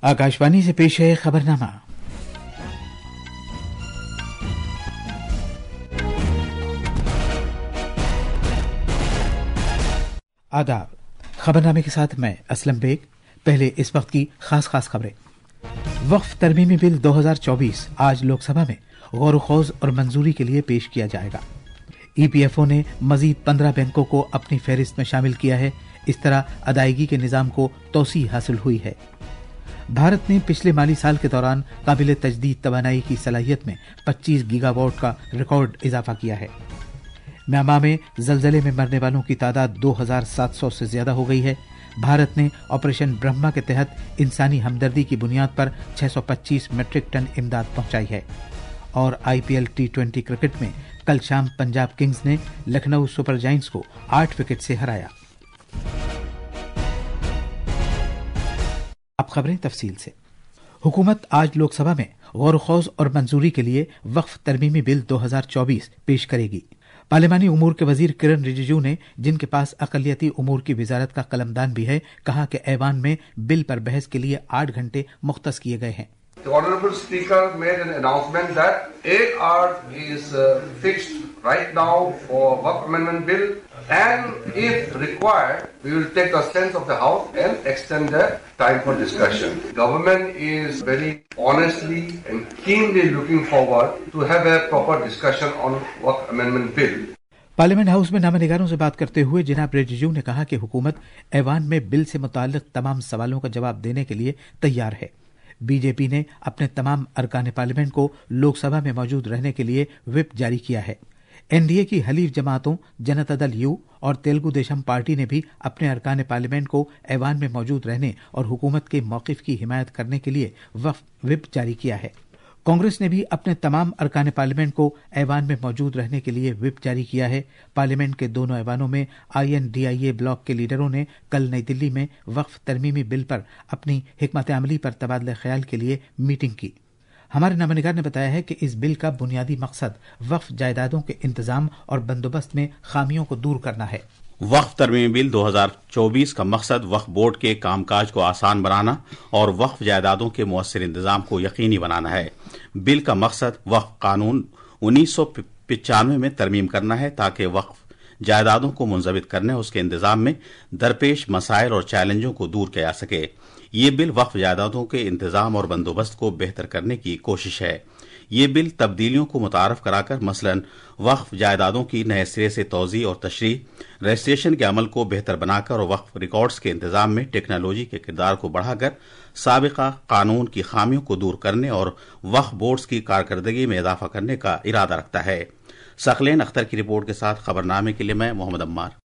आकाशवाणी से पेश है खबरनामा। आदाब। खबरनामे के साथ मैं असलम बेग। पहले इस वक्त की खास खबरें। वक्फ तरमीमी बिल 2024 आज लोकसभा में गौर खौज और मंजूरी के लिए पेश किया जाएगा। ईपीएफओ ने मजीद 15 बैंकों को अपनी फहरिस्त में शामिल किया है। इस तरह अदायगी के निजाम को तोसी हासिल हुई है। भारत ने पिछले माली साल के दौरान काबिल तजदीद तवानाई की सलाहियत में 25 गीगावाट का रिकॉर्ड इजाफा किया है। म्यांमार में जलजले में मरने वालों की तादाद 2700 से ज्यादा हो गई है। भारत ने ऑपरेशन ब्रह्मा के तहत इंसानी हमदर्दी की बुनियाद पर 625 मीट्रिक टन इमदाद पहुंचाई है। और आईपीएल T20 क्रिकेट में कल शाम पंजाब किंग्स ने लखनऊ सुपर जायंट्स को 8 विकेट से हराया। अब खबरें तफसील से। हुकूमत आज लोकसभा में गौर खौज और मंजूरी के लिए वक्फ तरमीमी बिल 2024 पेश करेगी। पार्लिमानी उमूर के वजीर किरण रिजिजू ने, जिनके पास अकलियती उमूर की वजारत का कलमदान भी है, कहा कि ऐवान में बिल पर बहस के लिए 8 घंटे मुख्तस किए गए हैं। The Honorable Speaker made an announcement that 8 hours is fixed right now for Waqf Amendment Bill, and if required, we will take the sense of the House and extend the time for discussion. Government is very honestly and keenly looking forward to have a proper discussion on Waqf Amendment Bill. Parliament house में नामनिगारों से बात करते हुए जनाब रिजिजू ने कहा कि हुकूमत ऐवान में बिल से मुताल्लिक तमाम सवालों का जवाब देने के लिए तैयार है। बीजेपी ने अपने तमाम अरकान पार्लियामेंट को लोकसभा में मौजूद रहने के लिए व्हिप जारी किया है। एनडीए की हलीफ जमातों जनता दल यू और तेलुगु देशम पार्टी ने भी अपने अरकान पार्लियामेंट को ऐवान में मौजूद रहने और हुकूमत के मौकिफ की हिमायत करने के लिए व्हिप जारी किया है। कांग्रेस ने भी अपने तमाम अरकान पार्लियामेंट को ऐवान में मौजूद रहने के लिए व्हिप जारी किया है। पार्लियामेंट के दोनों ऐवानों में INDIA ब्लॉक के लीडरों ने कल नई दिल्ली में वक्फ तरमीमी बिल पर अपनी हिकमत अमली पर तबादला ख्याल के लिए मीटिंग की। हमारे नामनिगार ने बताया है कि इस बिल का बुनियादी मकसद वक्फ जायदादों के इंतजाम और बंदोबस्त में खामियों को दूर करना है। वक्फ तरमीमी बिल 2024 का मकसद वक्फ बोर्ड के कामकाज को आसान बनाना और वक्फ जायदादों के मुअस्सिर इंतजाम को यकीनी बनाना है। बिल का मकसद वक्फ कानून 1995 में तरमीम करना है ताकि वक्फ जायदादों को मुंजबित करने और उसके इंतजाम में दरपेश मसाइल और चैलेंजों को दूर किया जा सके। ये बिल वक्फ जायदादों के इंतजाम और बंदोबस्त को बेहतर करने की कोशिश है। ये बिल तब्दीलियों को मुतारफ कराकर मसलन वक्फ जायदादों की नए सिरे से तोज़ी और तशरीह, रजिस्ट्रेशन के अमल को बेहतर बनाकर और वक्फ रिकॉर्ड्स के इंतजाम में टेक्नोलॉजी के किरदार को बढ़ाकर साबिका कानून की खामियों को दूर करने और वक्फ बोर्ड्स की कारकर्दगी में इजाफा करने का इरादा रखता है। सकलेन अख्तर की रिपोर्ट के साथ खबरनामे के लिए मैं मोहम्मद अम्मार।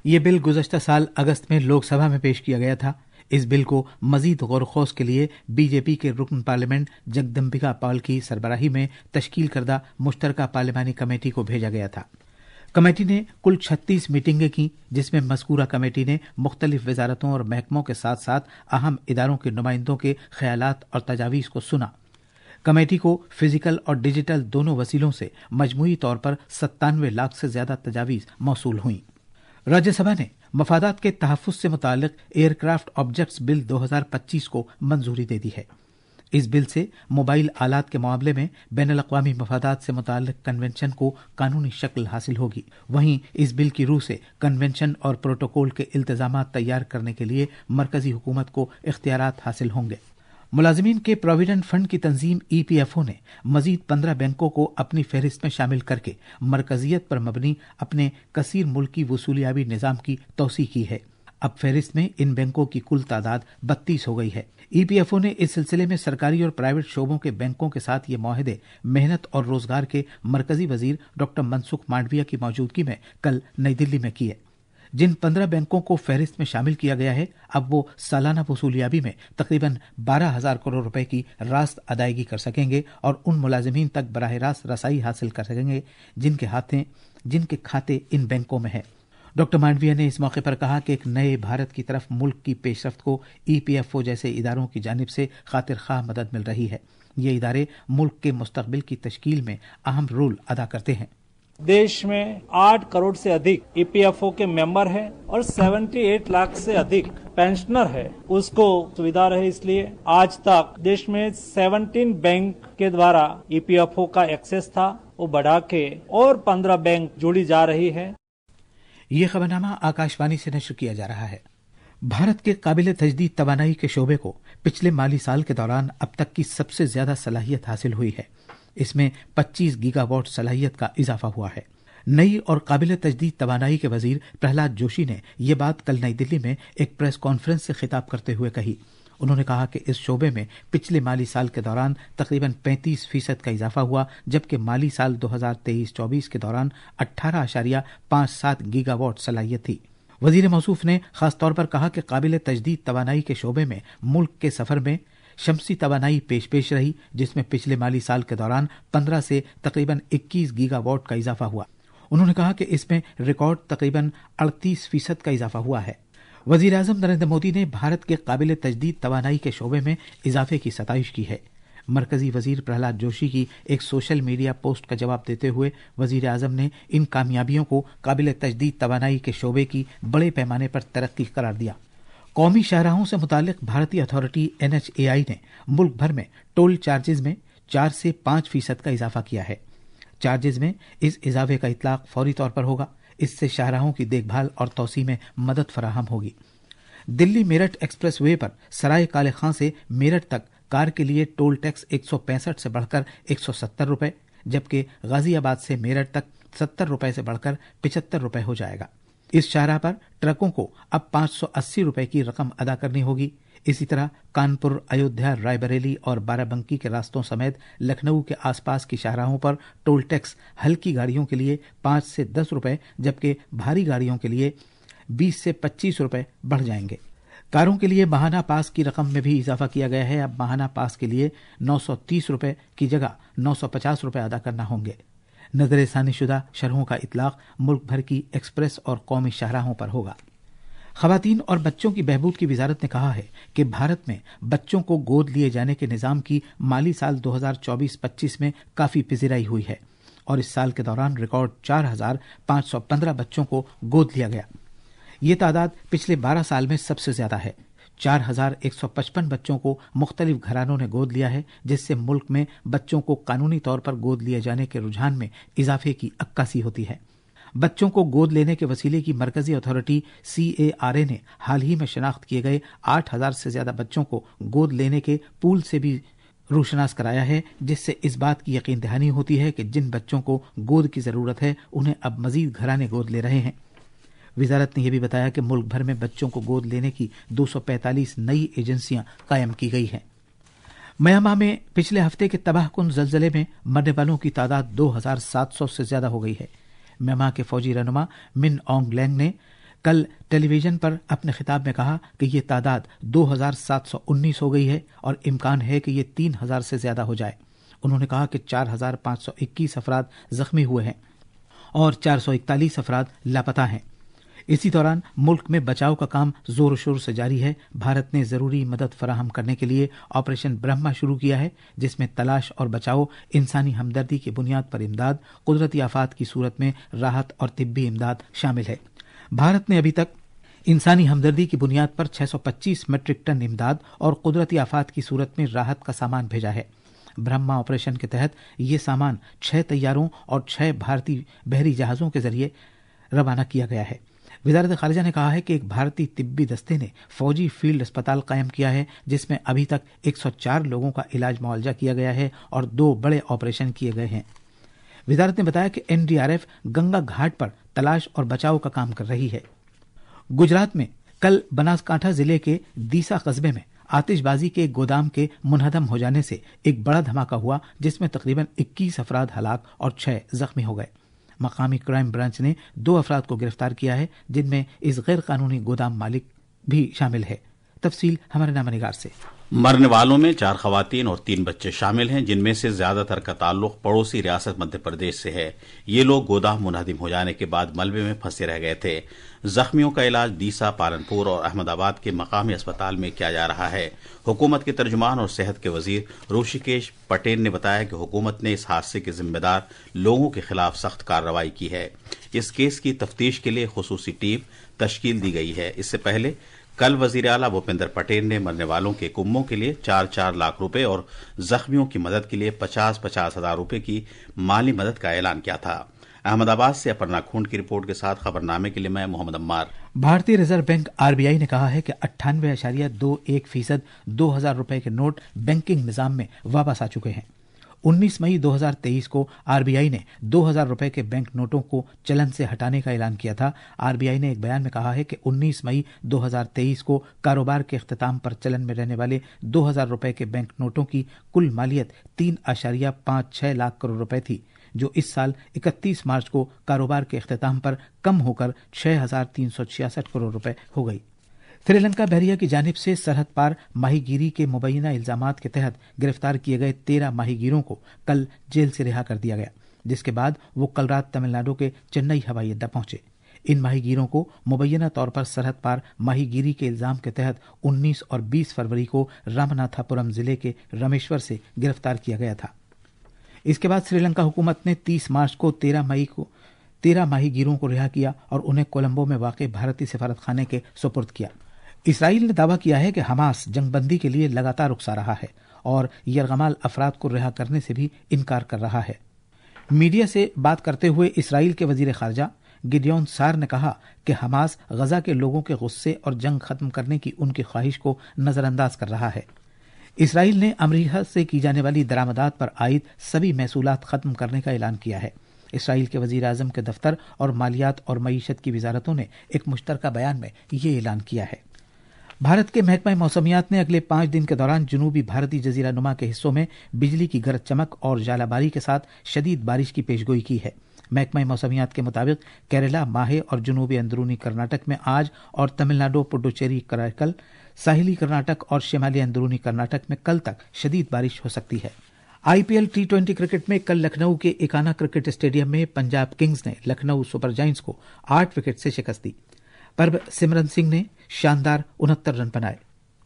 ये बिल गुज़श्ता साल अगस्त में लोकसभा में पेश किया गया था। इस बिल को मजीद गौर खौज के लिए बीजेपी के रुकन पार्लियामेंट जगदम्बिका पाल की सरबराही में तश्कील करदा मुश्तरका पार्लिमानी कमेटी को भेजा गया था। कमेटी ने कुल 36 मीटिंगें की, जिसमें मज़कूरा कमेटी ने मुख्तलिफ वजारतों और महकमों के साथ साथ अहम इदारों के नुमाइंदों के ख्यालात और तजावीज़ को सुना। कमेटी को फिजिकल और डिजिटल दोनों वसीलों से मजमूई तौर पर 97 लाख से ज्यादा तजावीज़ मौसूल हुई। राज्यसभा ने मफादात के तहफ़्फ़ुज़ से मुतालिक एयरक्राफ्ट ऑब्जेक्ट्स बिल 2025 को मंजूरी दे दी है। इस बिल से मोबाइल आलात के मामले में बैनुल अक़वामी मफादात से मुतालिक कन्वेंशन को कानूनी शक्ल हासिल होगी। वहीं इस बिल की रूह से कन्वेंशन और प्रोटोकॉल के इल्तिज़ामात तैयार करने के लिए मरकजी हुकूमत को इख्तियारात हासिल होंगे। मुलाजिमीन के प्रोविडेंट फंड की तंजीम EPFO ने मजीद 15 बैंकों को अपनी फहरिस्त में शामिल करके मरकजियत पर मबनी अपने कसीर मुल्की वसूलियाबी निज़ाम की तोसी की है। अब फहरिस्त में इन बैंकों की कुल तादाद 32 हो गई है। EPFO ने इस सिलसिले में सरकारी और प्राइवेट शोबों के बैंकों के साथ ये मुआहदे मेहनत और रोजगार के मरकजी वजीर डॉक्टर मनसुख मांडविया की मौजूदगी में कल नई दिल्ली में किए। जिन 15 बैंकों को फहरिस्त में शामिल किया गया है, अब वो सालाना वसूलियाबी में तकरीबन 12,000 करोड़ रुपए की रास्त अदायगी कर सकेंगे और उन मुलाजिमीन तक बराह रास्त रसाई हासिल कर सकेंगे जिनके खाते इन बैंकों में है। डॉक्टर मांडविया ने इस मौके पर कहा कि एक नए भारत की तरफ मुल्क की पेशरफ्त को EPFO जैसे इदारों की जानिब से खातिर खाह मदद मिल रही है। ये इदारे मुल्क के मुस्तकबिल की तश्कील में अहम रोल अदा करते हैं। देश में 8 करोड़ से अधिक ईपीएफओ के मेंबर हैं और 78 लाख से अधिक पेंशनर है, उसको सुविधा रहे इसलिए आज तक देश में 17 बैंक के द्वारा ईपीएफओ का एक्सेस था, वो बढ़ा के और 15 बैंक जोड़ी जा रही है। ये खबरनामा आकाशवाणी से नश्र किया जा रहा है। भारत के काबिल तजदीद तवानाई के शोबे को पिछले माली साल के दौरान अब तक की सबसे ज्यादा सलाहियत हासिल हुई है। इसमें 25 गीगावाट सलाहियत का इजाफा हुआ है। नई और काबिल तजदीद तवानाई के वजीर प्रहलाद जोशी ने यह बात कल नई दिल्ली में एक प्रेस कॉन्फ्रेंस से खिताब करते हुए कही। उन्होंने कहा कि इस शोबे में पिछले माली साल के दौरान तकरीबन 35% का इजाफा हुआ, जबकि माली साल 2023-24 के दौरान 18.57 गीगावाट सलाहियत थी। वजीर मौसूफ ने खासतौर पर कहा कि काबिल तजदीद तवानाई के शोबे में मुल्क के सफर में शमसी तवानाई पेश रही, जिसमें पिछले माली साल के दौरान 15 से तकरीबन 21 गीगावाट का इजाफा हुआ। उन्होंने कहा कि इसमें रिकॉर्ड तकरीबन 38% का इजाफा हुआ है। वजीर आजम नरेंद्र मोदी ने भारत के काबिल तजदीद तवानाई के शोबे में इजाफे की सताइश की है। मरकजी वजीर प्रहलाद जोशी की एक सोशल मीडिया पोस्ट का जवाब देते हुए वजीर आजम ने इन कामयाबियों को काबिल तजदीद तवानाई के शोबे की बड़े पैमाने पर तरक्की करार दिया। कौमी शाहराहों से मुतालिक भारतीय अथॉरिटी NHAI ने मुल्क भर में टोल चार्जेज में 4 से 5% का इजाफा किया है। चार्जेज में इस इजाफे का इतलाक फौरी तौर पर होगा। इससे शाहराहों की देखभाल और तौसी में मदद फराहम होगी। दिल्ली मेरठ एक्सप्रेस वे पर सराय काले खां से मेरठ तक कार के लिए टोल टैक्स 165 से बढ़कर 170 रुपए, जबकि गाजियाबाद से मेरठ तक 70 रुपए से बढ़कर 75 रुपए हो जाएगा। इस शाहराह पर ट्रकों को अब 580 रुपए की रकम अदा करनी होगी। इसी तरह कानपुर, अयोध्या, रायबरेली और बाराबंकी के रास्तों समेत लखनऊ के आसपास की शाहराहों पर टोल टैक्स हल्की गाड़ियों के लिए 5 से 10 रुपए, जबकि भारी गाड़ियों के लिए 20 से 25 रुपए बढ़ जाएंगे। कारों के लिए माहाना पास की रकम में भी इजाफा किया गया है। अब माहाना पास के लिए 930 रुपए की जगह 950 रुपए अदा करना होंगे। नजरसानीशुदा शरहों का इतलाक मुल्क भर की एक्सप्रेस और कौमी शाहराहों पर होगा। खवातीन और बच्चों की बहबूद की वजारत ने कहा है कि भारत में बच्चों को गोद लिए जाने के निजाम की माली साल 2024-25 में काफी पिजराई हुई है और इस साल के दौरान रिकॉर्ड 4,515 बच्चों को गोद लिया गया। ये तादाद पिछले 12 साल में सबसे ज्यादा है। 4,155 बच्चों को मुख्तलिफ घरानों ने गोद लिया है, जिससे मुल्क में बच्चों को कानूनी तौर पर गोद लिए जाने के रुझान में इजाफे की अक्कासी होती है। बच्चों को गोद लेने के वसीले की मरकजी अथॉरिटी CARA ने हाल ही में शनाख्त किए गए 8,000 से ज्यादा बच्चों को गोद लेने के पूल से भी रूशनास कराया है, जिससे इस बात की यकीन दहानी होती है कि जिन बच्चों को गोद की जरूरत है उन्हें अब मजीद घराने गोद ले रहे हैं। वजारत ने यह भी बताया कि मुल्क भर में बच्चों को गोद लेने की 245 नई एजेंसियां कायम की गई हैं। म्यांमार में पिछले हफ्ते के तबाहकुन जलजले में मरने वालों की तादाद 2,700 से ज्यादा हो गई है। म्यांमार के फौजी रहनुमा मिन ऑन्ग लैंग ने कल टेलीविजन पर अपने खिताब में कहा कि यह तादाद 2,719 हो गई है और इम्कान है कि यह 3,000 से ज्यादा हो जाए। उन्होंने कहा कि 4,521 अफराद जख्मी हुए हैं और 441 अफराद लापता हैं। इसी दौरान मुल्क में बचाव का काम जोर शोर से जारी है। भारत ने जरूरी मदद फराहम करने के लिए ऑपरेशन ब्रह्मा शुरू किया है, जिसमें तलाश और बचाव, इंसानी हमदर्दी की बुनियाद पर इमदाद, कुदरती आफात की सूरत में राहत और तिब्बी इमदाद शामिल है। भारत ने अभी तक इंसानी हमदर्दी की बुनियाद पर 625 मीट्रिक टन इमदाद और कुदरती आफात की सूरत में राहत का सामान भेजा है। ब्रह्मा ऑपरेशन के तहत ये सामान 6 तैयारों और 6 भारतीय बहरी जहाजों के जरिए रवाना किया गया है। वजारत खारिजा ने कहा है कि एक भारतीय तिब्बी दस्ते ने फौजी फील्ड अस्पताल कायम किया है, जिसमें अभी तक 104 लोगों का इलाज मुआवजा किया गया है और 2 बड़े ऑपरेशन किए गए हैं। वजारत ने बताया कि NDRF गंगा घाट पर तलाश और बचाव का काम कर रही है। गुजरात में कल बनासकांठा जिले के दीसा कस्बे में आतिशबाजी के गोदाम के मुनहदम हो जाने से एक बड़ा धमाका हुआ, जिसमें तकरीबन 21 अफराद हलाक और 6 जख्मी हो गए। मकामी क्राइम ब्रांच ने 2 अफराद को गिरफ्तार किया है, जिनमें इस गैर कानूनी गोदाम मालिक भी शामिल है। तफसील हमारे नामनिगार से। مرنے والوں میں 4 خواتین اور 3 بچے شامل ہیں، جن میں سے زیادہ تر کا تعلق پڑوسی ریاست مدھیہ پردیش سے ہے۔ یہ لوگ گودام منہدم ہو جانے کے بعد ملبے میں پھنسے رہ گئے تھے۔ زخمیوں کا علاج ڈیسا، پالنپور اور احمد آباد کے مقامی اسپتال میں کیا جا رہا ہے۔ حکومت کے ترجمان اور صحت کے وزیر روشیکیش پٹیل نے بتایا کہ حکومت نے اس حادثے کے ذمہ دار لوگوں کے خلاف سخت کارروائی کی ہے۔ اس کیس کی تفتیش کے لیے خصوصی ٹیم تشکیل دی گئی ہے۔ اس سے پہلے کل وزیر اعلیٰ بھوپیندر پٹیل نے مرنے والوں کے کنبوں کے لیے 4 لاکھ روپے اور زخمیوں کی مدد کے لیے 50 ہزار روپے کی مالی مدد کا اعلان کیا تھا۔ احمد آباد سے اپرنا کھونڈ کی رپورٹ کے ساتھ خبرنامے کے لیے میں محمد عمار۔ بھارتی ریزرو بینک RBI نے کہا ہے کہ 98.21% 2000 روپے کے نوٹ بینکنگ نظام میں واپس آ چکے ہیں۔ 19 مئی 2023 کو RBI نے 2000 روپے کے بینک نوٹوں کو چلن سے ہٹانے کا اعلان کیا تھا۔ RBI نے ایک بیان میں کہا ہے کہ 19 مئی 2023 کو کاروبار کے اختتام پر چلن میں رہنے والے 2000 روپے کے بینک نوٹوں کی کل مالیت 3.56 لاکھ کروڑ روپے تھی، جو اس سال 31 مارچ کو کاروبار کے اختتام پر کم ہو کر 6366 کروڑ روپے ہو گئی۔ سری لنکا بحریہ کی جانب سے سرحد پار ماہی گیری کے مبینہ الزامات کے تحت گرفتار کیے گئے 13 ماہی گیروں کو کل جیل سے رہا کر دیا گیا، جس کے بعد وہ کل رات تمل ناڈو کے چنئی ہوائی اڈہ پہنچے۔ ان ماہی گیروں کو مبینہ طور پر سرحد پار ماہی گیری کے الزام کے تحت 19 اور 20 فروری کو رامناتھا پورم ضلع کے رمیشور سے گرفتار کیا گیا تھا۔ اس کے بعد سری لنکا حکومت نے 30 مارچ کو 13 ماہی گیروں کو رہا کیا اور انہیں کولمبو میں واقع بھارتی سفارت خانے کے سپرد کیا۔ اسرائیل نے دعویٰ کیا ہے کہ حماس جنگ بندی کے لیے لگاتار اکسا رہا ہے اور یرغمال افراد کو رہا کرنے سے بھی انکار کر رہا ہے۔ میڈیا سے بات کرتے ہوئے اسرائیل کے وزیر خارجہ گڈیون سار نے کہا کہ حماس غزہ کے لوگوں کے غصے اور جنگ ختم کرنے کی ان کی خواہش کو نظر انداز کر رہا ہے۔ اسرائیل نے امریکہ سے کی جانے والی درآمدات پر عائد سبھی محصولات ختم کرنے کا اعلان کیا ہے۔ اسرائیل کے وزیر اعظم کے دفتر اور مالیات اور معیشت کی وزارتوں نے ایک مشترکہ بیان میں یہ اعلان کیا ہے۔ بھارت کے محکمہ موسمیات نے اگلے 5 دن کے دوران جنوبی بھارتی جزیرہ نما کے حصوں میں بجلی کی گرج چمک اور ژالہ باری کے ساتھ شدید بارش کی پیشگوئی کی ہے۔ محکمہ موسمیات کے مطابق کیرلا، ماہے اور جنوبی اندرونی کرناٹک میں آج اور تمل ناڈو، پڈوچیری، کراکل، ساحلی کرناٹک اور شمالی اندرونی کرناٹک میں کل تک شدید بارش ہو سکتی ہے۔ IPL T20 کرکٹ میں کل لکھنؤ کے ایکانا کرکٹ اسٹیڈیم میں پنجاب کنگز نے لکھنؤ سپر جائنٹس کو 8 وکٹ سے شکست دی۔ پرب سمرن سنگھ نے شاندار 69 رن بنائے۔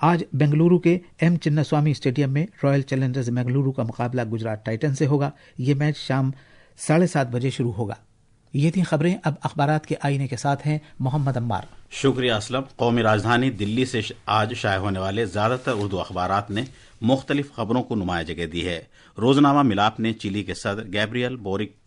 آج بنگلورو کے ایم چناسوامی اسٹیڈیم میں رائل چیلنجرز بنگلورو کا مقابلہ گجرات ٹائٹن سے ہوگا۔ یہ میچ شام 7:30 بجے شروع ہوگا۔ یہ تھیں خبریں۔ اب اخبارات کے آئینے کے ساتھ ہیں محمد عمار۔ شکریہ اسلم۔ قومی راجدھانی دلی سے آج شائع ہونے والے زیادہ تر اردو اخبارات نے مختلف خبروں کو نمایاں جگہ دی ہے۔ روزنامہ ملاپ نے چلی کے صدر گیبریل بورک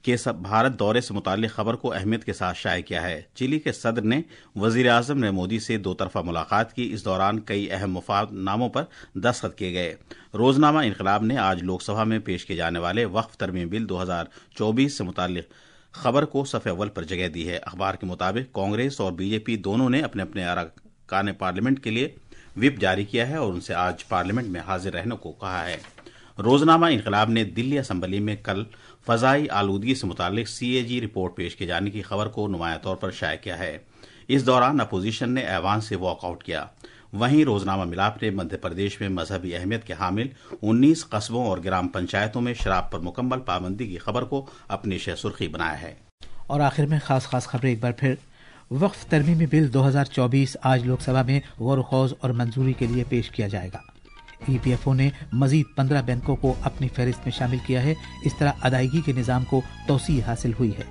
کے بھارت دورے سے متعلق خبر کو اہمیت کے ساتھ شائع کیا ہے۔ چلی کے صدر نے وزیر اعظم نے مودی سے 2 طرفہ ملاقات کی۔ اس دوران کئی اہم مفاد ناموں پر دستخط کیے گئے۔ روزنامہ انقلاب نے آج لوک سبھا میں پیش کیے جانے والے وقف ترمیم بل 2024 سے متعلق خبر کو صفحہ اول پر جگہ دی ہے۔ اخبار کے مطابق کانگریس اور BJP دونوں نے اپنے اپنے ارکان پارلیمنٹ کے لیے وپ جاری کیا ہے اور ان سے آج پارلیمنٹ میں حاضر رہنے کو کہا ہے۔ روزنامہ انقلاب نے دلی اسمبلی میں کل فضائی آلودگی سے متعلق CAG رپورٹ پیش کیے جانے کی خبر کو نمایاں طور پر شائع کیا ہے۔ اس دوران اپوزیشن نے ایوان سے واک آؤٹ کیا۔ وہیں روزنامہ ملاپ نے مدھیہ پردیش میں مذہبی اہمیت کے حامل 19 قصبوں اور گرام پنچایتوں میں شراب پر مکمل پابندی کی خبر کو اپنی شہ سرخی بنایا ہے۔ اور آخر میں خاص خبریں ایک بار پھر۔ وقف ترمیمی بل 2024 آج لوک سبھا میں غور و خوض اور منظوری کے لیے پیش کیا جائے گا۔ EPFO نے مزید 15 بینکوں کو اپنی فہرست میں شامل کیا ہے۔ اس طرح ادائیگی کے نظام کو توسیع حاصل ہوئی ہے۔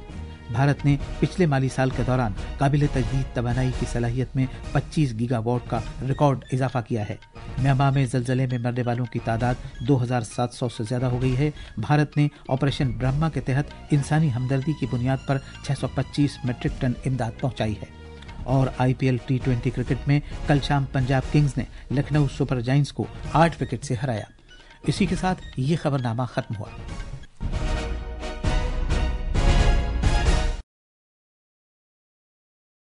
بھارت نے پچھلے مالی سال کے دوران قابل تجدید توانائی کی صلاحیت میں 25 گیگا واٹ کا ریکارڈ اضافہ کیا ہے۔ میانمار میں زلزلے میں مرنے والوں کی تعداد 2700 سے زیادہ ہو گئی ہے۔ بھارت نے آپریشن برہما کے تحت انسانی ہمدردی کی بنیاد پر 625 میٹرک ٹن امداد پہنچائی ہے۔ اور IPL T20 کرکٹ میں کل شام پنجاب کنگز نے لکھنؤ سپر جائنٹس کو 8 وکٹ سے ہرایا۔ اسی کے ساتھ یہ خبرنامہ ختم ہوا۔